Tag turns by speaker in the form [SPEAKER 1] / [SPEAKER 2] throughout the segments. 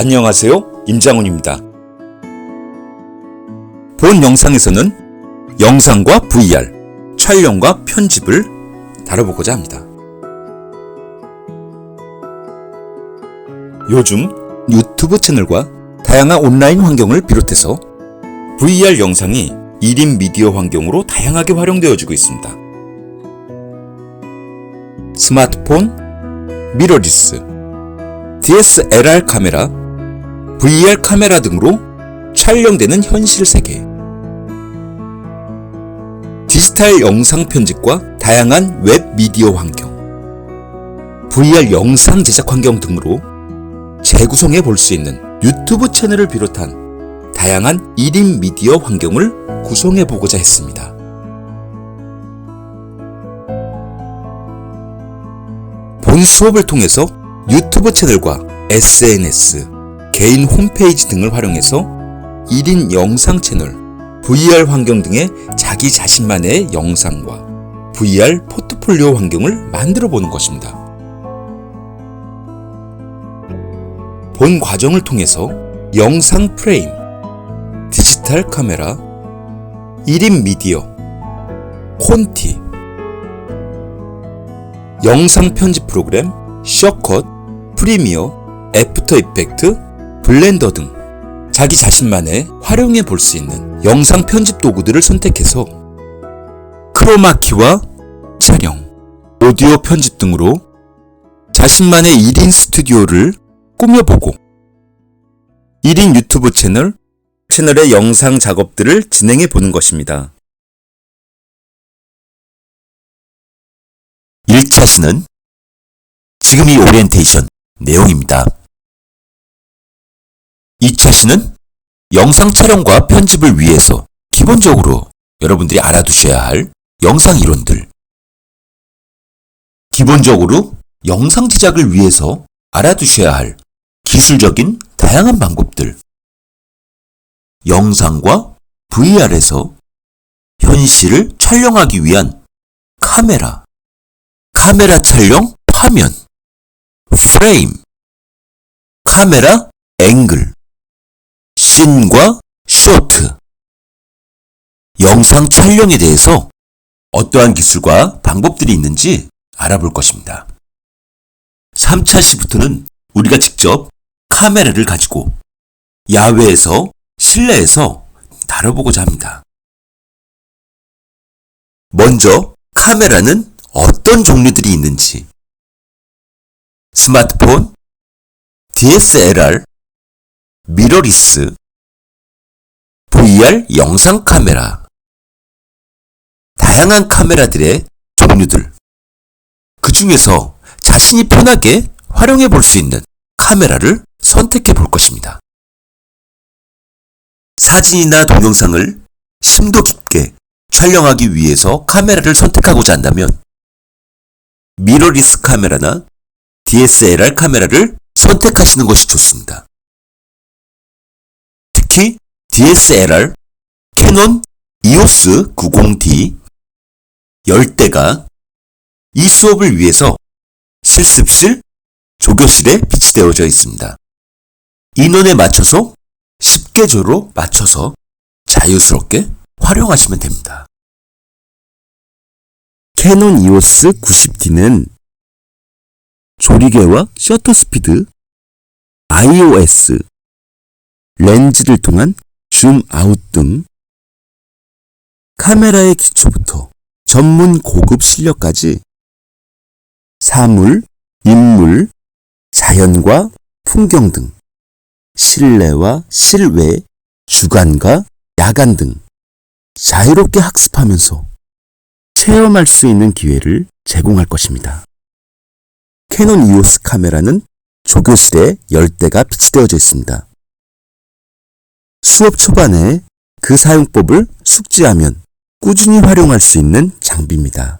[SPEAKER 1] 안녕하세요, 임장훈입니다. 본 영상에서는 영상과 VR, 촬영과 편집을 다뤄보고자 합니다. 요즘 유튜브 채널과 다양한 온라인 환경을 비롯해서 VR 영상이 1인 미디어 환경으로 다양하게 활용되어지고 있습니다. 스마트폰, 미러리스, DSLR 카메라, VR 카메라 등으로 촬영되는 현실 세계, 디지털 영상 편집과 다양한 웹 미디어 환경, VR 영상 제작 환경 등으로 재구성해 볼 수 있는 유튜브 채널을 비롯한 다양한 1인 미디어 환경을 구성해 보고자 했습니다. 본 수업을 통해서 유튜브 채널과 SNS, 개인 홈페이지 등을 활용해서 1인 영상 채널, VR 환경 등의 자기 자신만의 영상과 VR 포트폴리오 환경을 만들어 보는 것입니다. 본 과정을 통해서 영상 프레임, 디지털 카메라, 1인 미디어, 콘티, 영상 편집 프로그램, 숏컷, 프리미어, 애프터 이펙트, 블렌더 등 자기 자신만의 활용해 볼 수 있는 영상 편집 도구들을 선택해서 크로마키와 촬영, 오디오 편집 등으로 자신만의 1인 스튜디오를 꾸며보고 1인 유튜브 채널의 영상 작업들을 진행해 보는 것입니다.
[SPEAKER 2] 1차 시는 지금 이 오리엔테이션 내용입니다. 2차 시는 영상 촬영과 편집을 위해서 기본적으로 여러분들이 알아두셔야 할 영상 이론들, 기본적으로 영상 제작을 위해서 알아두셔야 할 기술적인 다양한 방법들, 영상과 VR에서 현실을 촬영하기 위한 카메라 촬영 화면, 프레임, 카메라 앵글, 씬과 쇼트, 영상 촬영에 대해서 어떠한 기술과 방법들이 있는지 알아볼 것입니다. 3차 시부터는 우리가 직접 카메라를 가지고 야외에서, 실내에서 다뤄보고자 합니다. 먼저 카메라는 어떤 종류들이 있는지, 스마트폰, DSLR, 미러리스, VR 영상 카메라, 다양한 카메라들의 종류들, 그 중에서 자신이 편하게 활용해 볼 수 있는 카메라를 선택해 볼 것입니다. 사진이나 동영상을 심도 깊게 촬영하기 위해서 카메라를 선택하고자 한다면 미러리스 카메라나 DSLR 카메라를 선택하시는 것이 좋습니다. 특히 DSLR 캐논 EOS 90D 10대가 이 수업을 위해서 실습실, 조교실에 비치되어져 있습니다. 인원에 맞춰서 10개조로 맞춰서 자유스럽게 활용하시면 됩니다.
[SPEAKER 3] 캐논 EOS 90D는 조리개와 셔터 스피드, iOS, 렌즈를 통한 줌 아웃 등 카메라의 기초부터 전문 고급 실력까지 사물, 인물, 자연과 풍경 등 실내와 실외, 주간과 야간 등 자유롭게 학습하면서 체험할 수 있는 기회를 제공할 것입니다. 캐논 EOS 카메라는 조교실에 10대가 비치되어져 있습니다. 수업 초반에 그 사용법을 숙지하면 꾸준히 활용할 수 있는 장비입니다.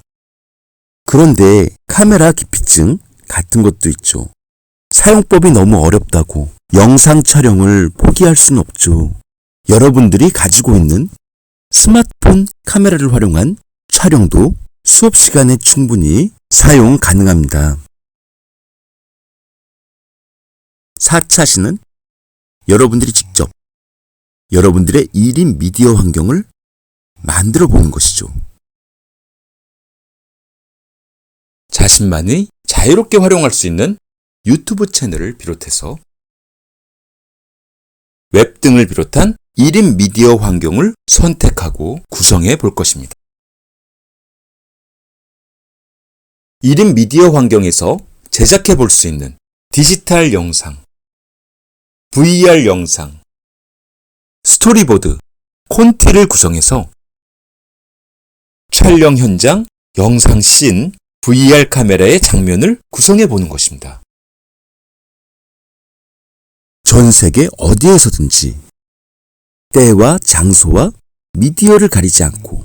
[SPEAKER 3] 그런데 카메라 기피증 같은 것도 있죠. 사용법이 너무 어렵다고 영상 촬영을 포기할 수는 없죠. 여러분들이 가지고 있는 스마트폰 카메라를 활용한 촬영도 수업 시간에 충분히 사용 가능합니다. 4차 시는 여러분들이 직접 여러분들의 1인 미디어 환경을 만들어 보는 것이죠.
[SPEAKER 1] 자신만의 자유롭게 활용할 수 있는 유튜브 채널을 비롯해서 웹 등을 비롯한 1인 미디어 환경을 선택하고 구성해 볼 것입니다. 1인 미디어 환경에서 제작해 볼 수 있는 디지털 영상, VR 영상, 스토리보드, 콘티를 구성해서 촬영 현장, 영상 씬, VR 카메라의 장면을 구성해 보는 것입니다.
[SPEAKER 3] 전 세계 어디에서든지 때와 장소와 미디어를 가리지 않고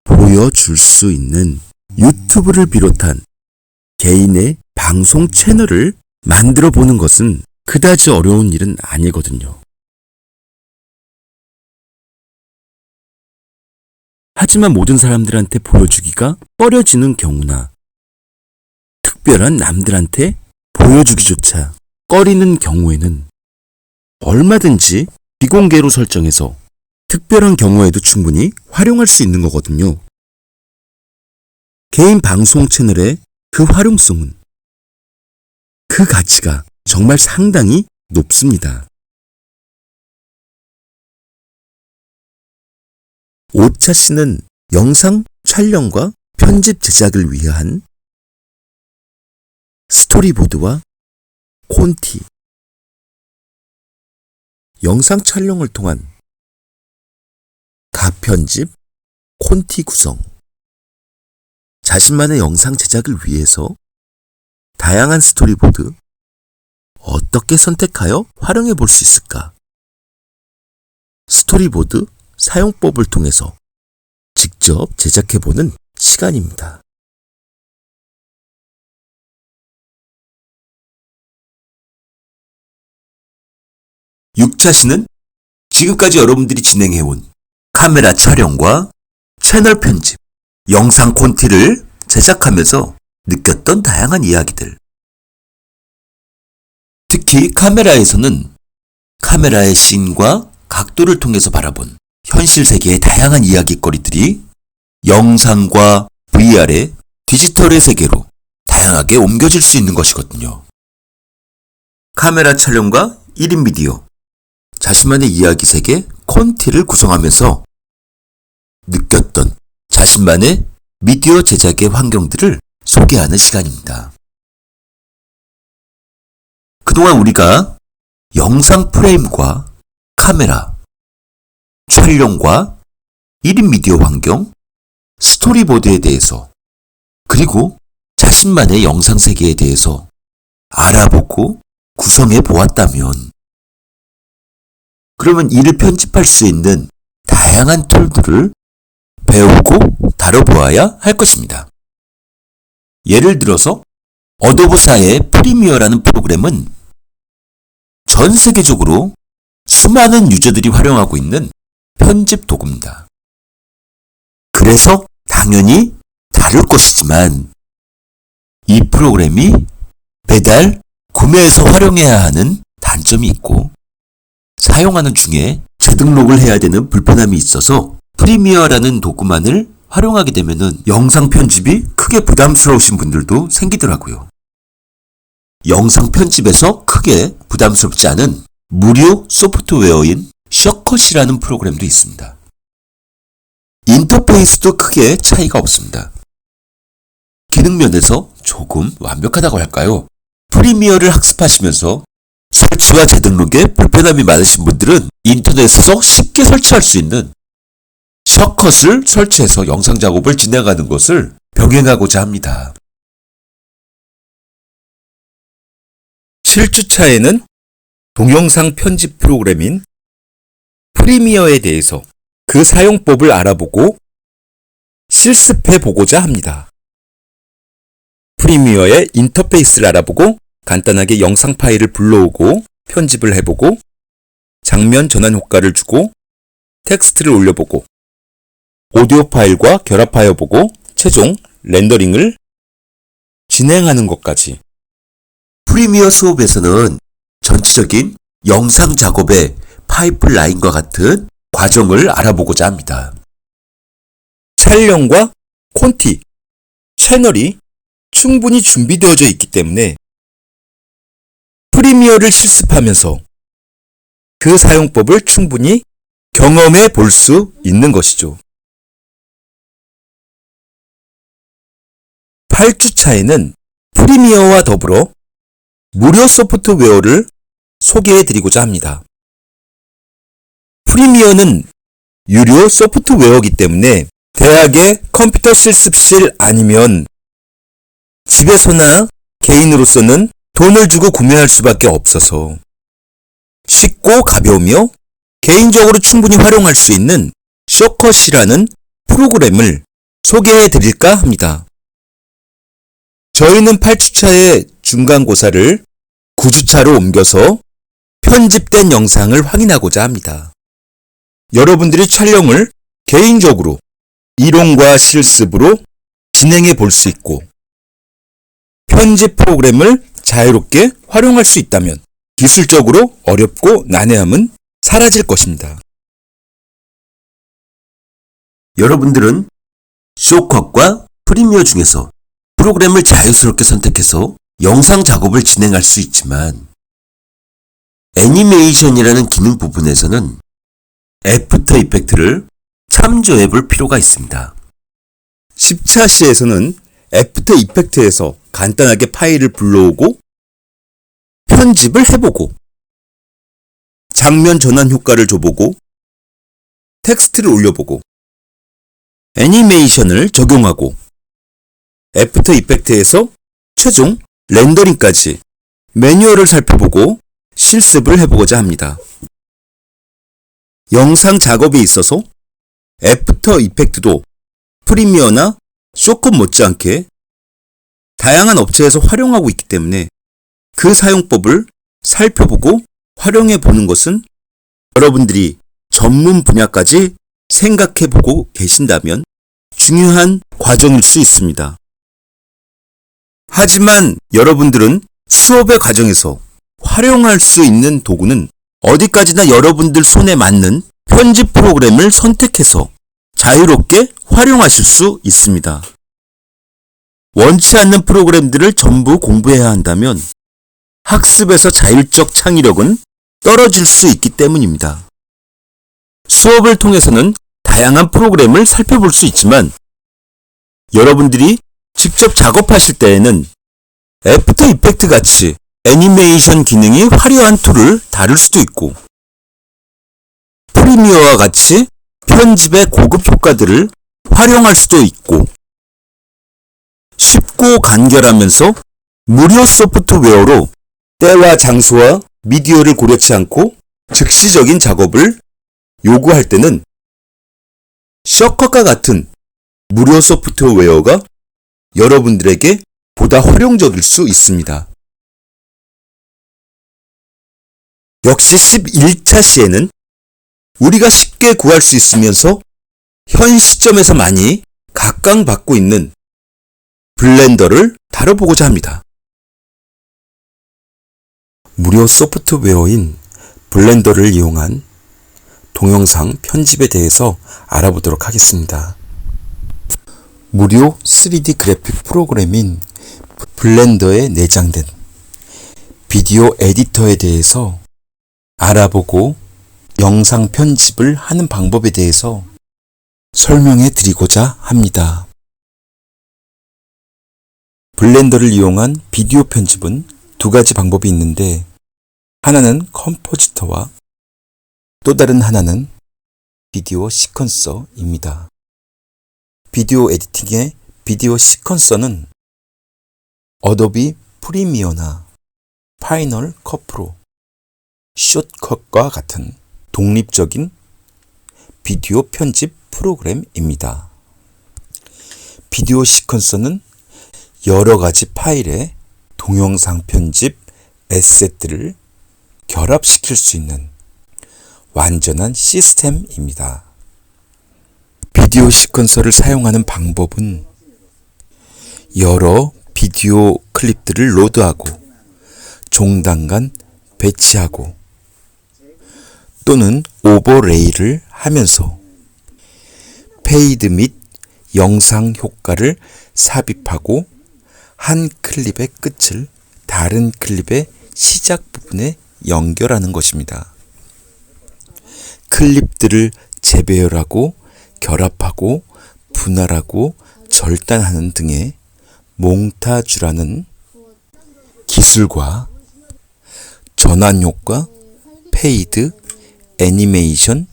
[SPEAKER 3] 보여줄 수 있는 유튜브를 비롯한 개인의 방송 채널을 만들어 보는 것은 그다지 어려운 일은 아니거든요. 하지만 모든 사람들한테 보여주기가 꺼려지는 경우나 특별한 남들한테 보여주기조차 꺼리는 경우에는 얼마든지 비공개로 설정해서 특별한 경우에도 충분히 활용할 수 있는 거거든요. 개인 방송 채널의 그 활용성은, 그 가치가 정말 상당히 높습니다. 5차 씨는 영상 촬영과 편집 제작을 위한 스토리보드와 콘티, 영상 촬영을 통한 가편집, 콘티 구성, 자신만의 영상 제작을 위해서 다양한 스토리보드 어떻게 선택하여 활용해 볼 수 있을까? 스토리보드 사용법을 통해서 직접 제작해 보는 시간입니다.
[SPEAKER 2] 육차 씨는 지금까지 여러분들이 진행해온 카메라 촬영과 채널 편집, 영상 콘티를 제작하면서 느꼈던 다양한 이야기들. 특히 카메라에서는 카메라의 씬과 각도를 통해서 바라본 현실 세계의 다양한 이야기거리들이 영상과 VR의 디지털의 세계로 다양하게 옮겨질 수 있는 것이거든요. 카메라 촬영과 1인 미디어, 자신만의 이야기 세계 콘티를 구성하면서 느꼈던 자신만의 미디어 제작의 환경들을 소개하는 시간입니다. 그동안 우리가 영상 프레임과 카메라, 촬영과 1인 미디어 환경, 스토리보드에 대해서, 그리고 자신만의 영상 세계에 대해서 알아보고 구성해 보았다면, 그러면 이를 편집할 수 있는 다양한 툴들을 배우고 다뤄보아야 할 것입니다. 예를 들어서 어도브사의 프리미어라는 프로그램은 전 세계적으로 수많은 유저들이 활용하고 있는 편집 도구입니다. 그래서 당연히 다룰 것이지만 이 프로그램이 배달, 구매해서 활용해야 하는 단점이 있고 사용하는 중에 재등록을 해야 되는 불편함이 있어서 프리미어라는 도구만을 활용하게 되면은 영상 편집이 크게 부담스러우신 분들도 생기더라고요. 영상 편집에서 크게 부담스럽지 않은 무료 소프트웨어인 셔컷이라는 프로그램도 있습니다. 인터페이스도 크게 차이가 없습니다. 기능 면에서 조금 완벽하다고 할까요? 프리미어를 학습하시면서 설치와 재등록에 불편함이 많으신 분들은 인터넷에서 쉽게 설치할 수 있는 셔컷을 설치해서 영상 작업을 진행하는 것을 병행하고자 합니다.
[SPEAKER 1] 7주차에는 동영상 편집 프로그램인 프리미어에 대해서 그 사용법을 알아보고 실습해 보고자 합니다. 프리미어의 인터페이스를 알아보고 간단하게 영상 파일을 불러오고 편집을 해보고 장면 전환 효과를 주고 텍스트를 올려보고 오디오 파일과 결합하여 보고 최종 렌더링을 진행하는 것까지.
[SPEAKER 2] 프리미어 수업에서는 전체적인 영상 작업의 파이프라인과 같은 과정을 알아보고자 합니다.
[SPEAKER 1] 촬영과 콘티, 채널이 충분히 준비되어져 있기 때문에 프리미어를 실습하면서 그 사용법을 충분히 경험해 볼 수 있는 것이죠. 8주차에는 프리미어와 더불어 무료 소프트웨어를 소개해 드리고자 합니다. 프리미어는 유료 소프트웨어이기 때문에 대학의 컴퓨터 실습실 아니면 집에서나 개인으로서는 돈을 주고 구매할 수밖에 없어서 쉽고 가벼우며 개인적으로 충분히 활용할 수 있는 쇼컷이라는 프로그램을 소개해 드릴까 합니다. 저희는 8주차의 중간고사를 9주차로 옮겨서 편집된 영상을 확인하고자 합니다. 여러분들이 촬영을 개인적으로 이론과 실습으로 진행해 볼 수 있고 편집 프로그램을 자유롭게 활용할 수 있다면 기술적으로 어렵고 난해함은 사라질 것입니다.
[SPEAKER 2] 여러분들은 쇼컷과 프리미어 중에서 프로그램을 자유스럽게 선택해서 영상 작업을 진행할 수 있지만 애니메이션이라는 기능 부분에서는 애프터 이펙트를 참조해 볼 필요가 있습니다.
[SPEAKER 1] 10차 시에서는 애프터 이펙트에서 간단하게 파일을 불러오고 편집을 해보고 장면 전환 효과를 줘보고 텍스트를 올려보고 애니메이션을 적용하고 애프터 이펙트에서 최종 렌더링까지 매뉴얼을 살펴보고 실습을 해보고자 합니다. 영상 작업에 있어서 애프터 이펙트도 프리미어나 쇼컷 못지않게 다양한 업체에서 활용하고 있기 때문에 그 사용법을 살펴보고 활용해 보는 것은 여러분들이 전문 분야까지 생각해 보고 계신다면 중요한 과정일 수 있습니다. 하지만 여러분들은 수업의 과정에서 활용할 수 있는 도구는 어디까지나 여러분들 손에 맞는 편집 프로그램을 선택해서 자유롭게 활용하실 수 있습니다. 원치 않는 프로그램들을 전부 공부해야 한다면 학습에서 자율적 창의력은 떨어질 수 있기 때문입니다. 수업을 통해서는 다양한 프로그램을 살펴볼 수 있지만 여러분들이 직접 작업하실 때에는 애프터 이펙트 같이 애니메이션 기능이 화려한 툴을 다룰 수도 있고 프리미어와 같이 편집의 고급 효과들을 활용할 수도 있고 쉽고 간결하면서 무료 소프트웨어로 때와 장소와 미디어를 고려치 않고 즉시적인 작업을 요구할 때는 쇼컷과 같은 무료 소프트웨어가 여러분들에게 보다 활용적일 수 있습니다. 역시 11차 시에는 우리가 쉽게 구할 수 있으면서 현 시점에서 많이 각광받고 있는 블렌더를 다뤄보고자 합니다. 무료 소프트웨어인 블렌더를 이용한 동영상 편집에 대해서 알아보도록 하겠습니다. 무료 3D 그래픽 프로그램인 블렌더에 내장된 비디오 에디터에 대해서 알아보고 영상 편집을 하는 방법에 대해서 설명해 드리고자 합니다. 블렌더를 이용한 비디오 편집은 두 가지 방법이 있는데 하나는 컴포지터와 또 다른 하나는 비디오 시퀀서입니다. 비디오 에디팅의 비디오 시퀀서는 어도비 프리미어나 파이널 컷 프로, 숏컷과 같은 독립적인 비디오 편집 프로그램입니다. 비디오 시퀀서는 여러 가지 파일의 동영상 편집 에셋들을 결합시킬 수 있는 완전한 시스템입니다. 비디오 시퀀서를 사용하는 방법은 여러 비디오 클립들을 로드하고 종단간 배치하고 또는 오버레이를 하면서 페이드 및 영상 효과를 삽입하고 한 클립의 끝을 다른 클립의 시작 부분에 연결하는 것입니다. 클립들을 재배열하고 결합하고 분할하고 절단하는 등의 몽타주라는 기술과 전환 효과, 페이드, 애니메이션,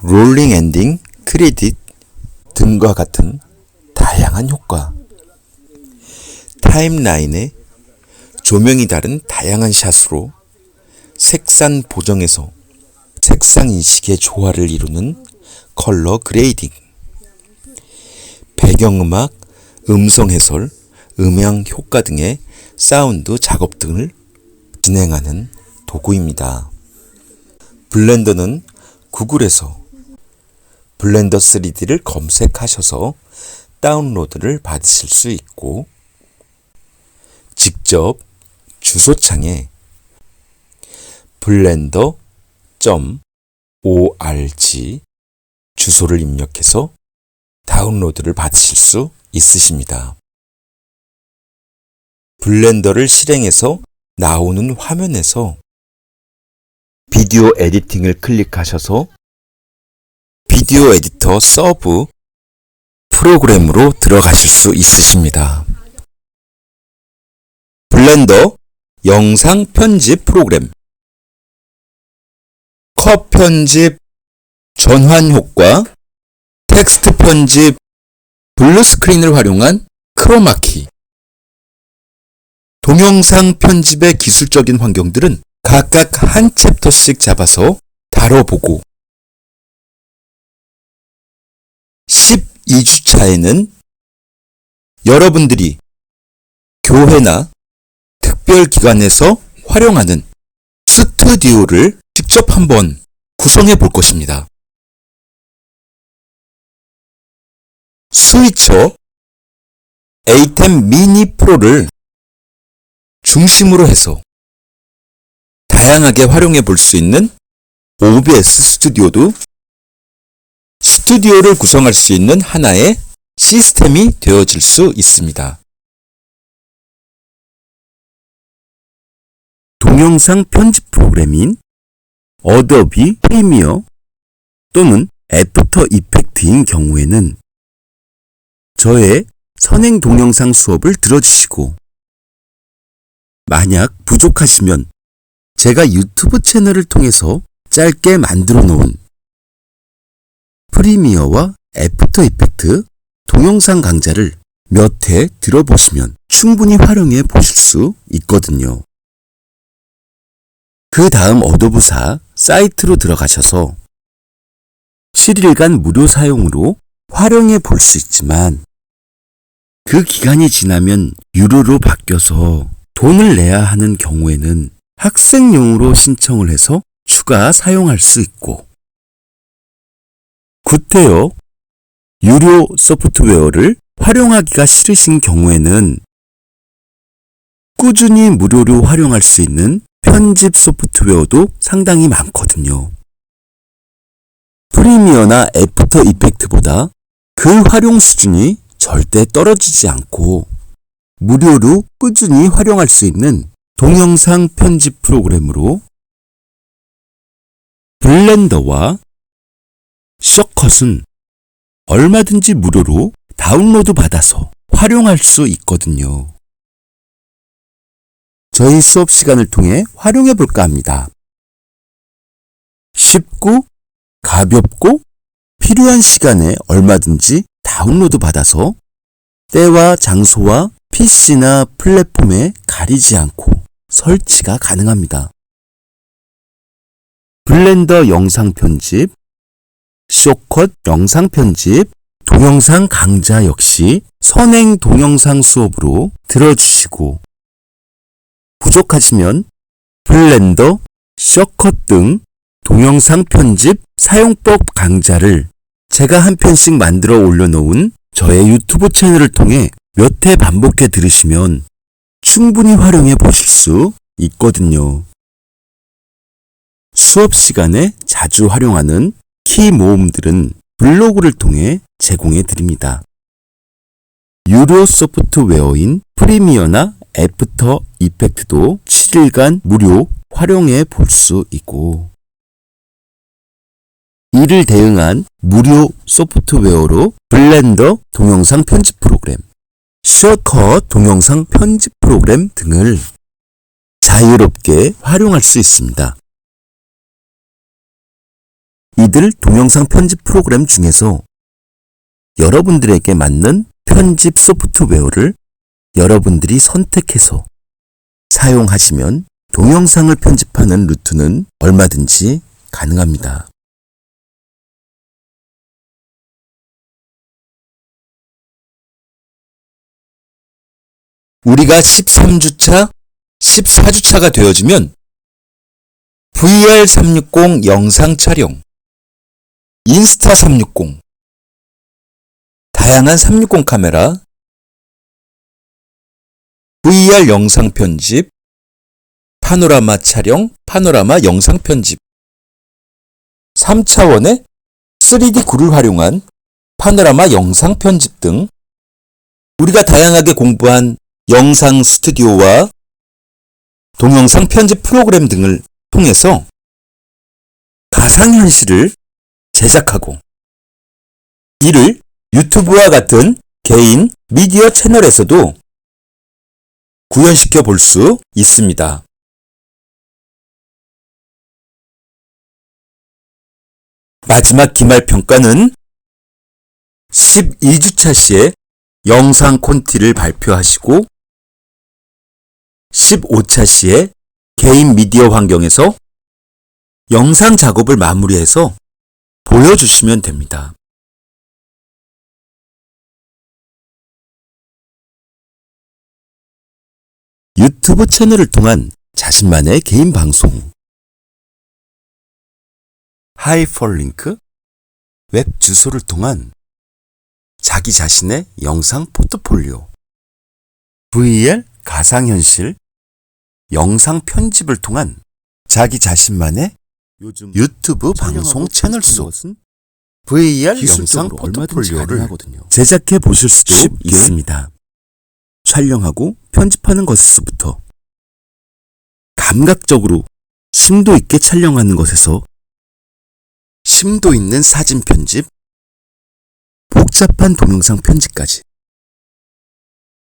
[SPEAKER 1] 롤링 엔딩, 크레딧 등과 같은 다양한 효과, 타임라인에 조명이 다른 다양한 샷으로 색상 보정에서 색상 인식의 조화를 이루는 컬러 그레이딩, 배경음악, 음성 해설, 음향 효과 등의 사운드 작업 등을 진행하는 도구입니다. 블렌더는 구글에서 블렌더 3D를 검색하셔서 다운로드를 받으실 수 있고, 직접 주소창에 blender.org 주소를 입력해서 다운로드를 받으실 수 있으십니다. 블렌더를 실행해서 나오는 화면에서 비디오 에디팅을 클릭하셔서 비디오 에디터 서브 프로그램으로 들어가실 수 있으십니다. 블렌더 영상 편집 프로그램, 컷 편집, 전환 효과, 텍스트 편집, 블루 스크린을 활용한 크로마키, 동영상 편집의 기술적인 환경들은 각각 한 챕터씩 잡아서 다뤄보고 12주차에는 여러분들이 교회나 특별기관에서 활용하는 스튜디오를 직접 한번 구성해 볼 것입니다. 스위처 A10 미니 프로를 중심으로 해서 다양하게 활용해 볼 수 있는 OBS 스튜디오도 스튜디오를 구성할 수 있는 하나의 시스템이 되어질 수 있습니다.
[SPEAKER 3] 동영상 편집 프로그램인 어도비 프리미어 또는 애프터 이펙트인 경우에는 저의 선행 동영상 수업을 들어주시고, 만약 부족하시면 제가 유튜브 채널을 통해서 짧게 만들어 놓은 프리미어와 애프터 이펙트 동영상 강좌를 몇 회 들어보시면 충분히 활용해 보실 수 있거든요. 그 다음 어도브사 사이트로 들어가셔서 7일간 무료 사용으로 활용해 볼 수 있지만, 그 기간이 지나면 유료로 바뀌어서 돈을 내야 하는 경우에는 학생용으로 신청을 해서 추가 사용할 수 있고, 구태여 유료 소프트웨어를 활용하기가 싫으신 경우에는 꾸준히 무료로 활용할 수 있는 편집 소프트웨어도 상당히 많거든요. 프리미어나 애프터 이펙트보다 그 활용 수준이 절대 떨어지지 않고 무료로 꾸준히 활용할 수 있는 동영상 편집 프로그램으로 블렌더와 숏컷은 얼마든지 무료로 다운로드 받아서 활용할 수 있거든요. 저희 수업 시간을 통해 활용해 볼까 합니다. 쉽고 가볍고 필요한 시간에 얼마든지 다운로드 받아서 때와 장소와 PC나 플랫폼에 가리지 않고 설치가 가능합니다. 블렌더 영상 편집, 숏컷 영상 편집, 동영상 강좌 역시 선행 동영상 수업으로 들어주시고, 부족하시면 블렌더, 숏컷 등 동영상 편집 사용법 강좌를 제가 한 편씩 만들어 올려놓은 저의 유튜브 채널을 통해 몇 회 반복해 들으시면 충분히 활용해 보실 수 있거든요. 수업 시간에 자주 활용하는 키 모음들은 블로그를 통해 제공해 드립니다. 유료 소프트웨어인 프리미어나 애프터 이펙트도 7일간 무료 활용해 볼 수 있고, 이를 대응한 무료 소프트웨어로 블렌더 동영상 편집 프로그램, 숏컷 동영상 편집 프로그램 등을 자유롭게 활용할 수 있습니다. 이들 동영상 편집 프로그램 중에서 여러분들에게 맞는 편집 소프트웨어를 여러분들이 선택해서 사용하시면 동영상을 편집하는 루트는 얼마든지 가능합니다.
[SPEAKER 1] 우리가 13주차, 14주차가 되어지면 VR360 영상 촬영, 인스타 360, 다양한 360 카메라, VR 영상 편집, 파노라마 촬영, 파노라마 영상 편집, 3차원의 3D 굴을 활용한 파노라마 영상 편집 등 우리가 다양하게 공부한 영상 스튜디오와 동영상 편집 프로그램 등을 통해서 가상현실을 제작하고 이를 유튜브와 같은 개인 미디어 채널에서도 구현시켜 볼 수 있습니다. 마지막 기말평가는 12주차 시에 영상 콘티를 발표하시고 15차 시에 개인 미디어 환경에서 영상 작업을 마무리해서 보여주시면 됩니다.
[SPEAKER 3] 유튜브 채널을 통한 자신만의 개인 방송, 하이퍼링크, 웹 주소를 통한 자기 자신의 영상 포트폴리오, VR 가상현실, 영상 편집을 통한 자기 자신만의 요즘 유튜브 방송 채널 속 VR 영상 포트폴리오를 제작해 보실 수도 있습니다. 촬영하고 편집하는 것에서부터 감각적으로 심도 있게 촬영하는 것에서 심도 있는 사진 편집, 복잡한 동영상 편집까지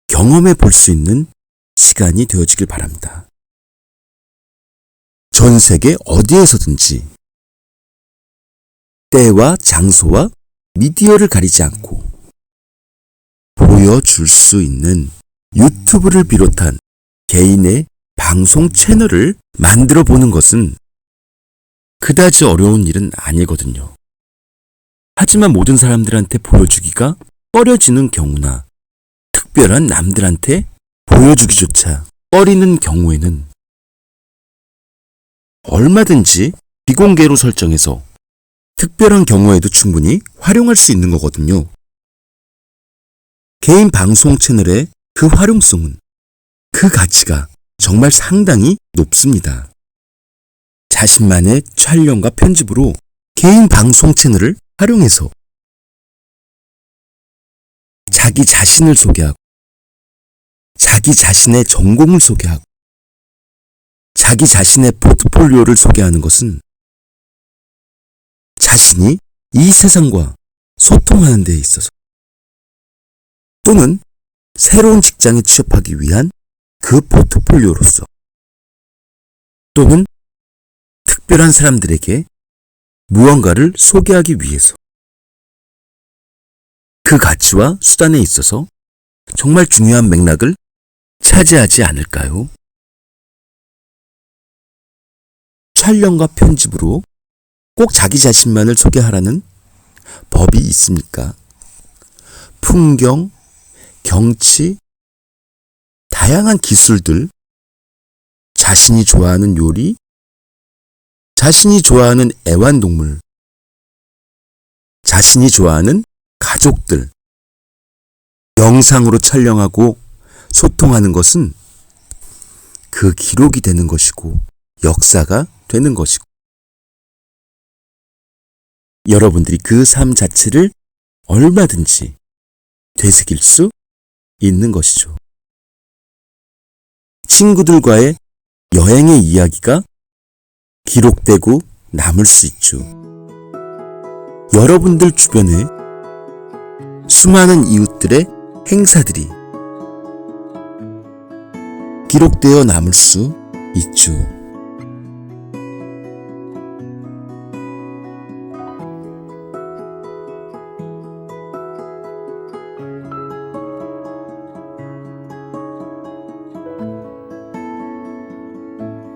[SPEAKER 3] 경험해 볼 수 있는 시간이 되어지길 바랍니다. 전 세계 어디에서든지 때와 장소와 미디어를 가리지 않고 보여줄 수 있는 유튜브를 비롯한 개인의 방송 채널을 만들어 보는 것은 그다지 어려운 일은 아니거든요. 하지만 모든 사람들한테 보여주기가 꺼려지는 경우나 특별한 남들한테 보여주기조차 꺼리는 경우에는 얼마든지 비공개로 설정해서 특별한 경우에도 충분히 활용할 수 있는 거거든요. 개인 방송 채널의 그 활용성은, 그 가치가 정말 상당히 높습니다. 자신만의 촬영과 편집으로 개인 방송 채널을 활용해서 자기 자신을 소개하고 자기 자신의 전공을 소개하고 자기 자신의 포트폴리오를 소개하는 것은 자신이 이 세상과 소통하는 데 있어서 또는 새로운 직장에 취업하기 위한 그 포트폴리오로서 또는 특별한 사람들에게 무언가를 소개하기 위해서 그 가치와 수단에 있어서 정말 중요한 맥락을 차지하지 않을까요? 촬영과 편집으로 꼭 자기 자신만을 소개하라는 법이 있습니까? 풍경, 경치, 다양한 기술들, 자신이 좋아하는 요리, 자신이 좋아하는 애완동물, 자신이 좋아하는 가족들, 영상으로 촬영하고 소통하는 것은 그 기록이 되는 것이고 역사가 되는 것이고 여러분들이 그 삶 자체를 얼마든지 되새길 수 있는 것이죠. 친구들과의 여행의 이야기가 기록되고 남을 수 있죠. 여러분들 주변에 수많은 이웃들의 행사들이 기록되어 남을 수 있죠.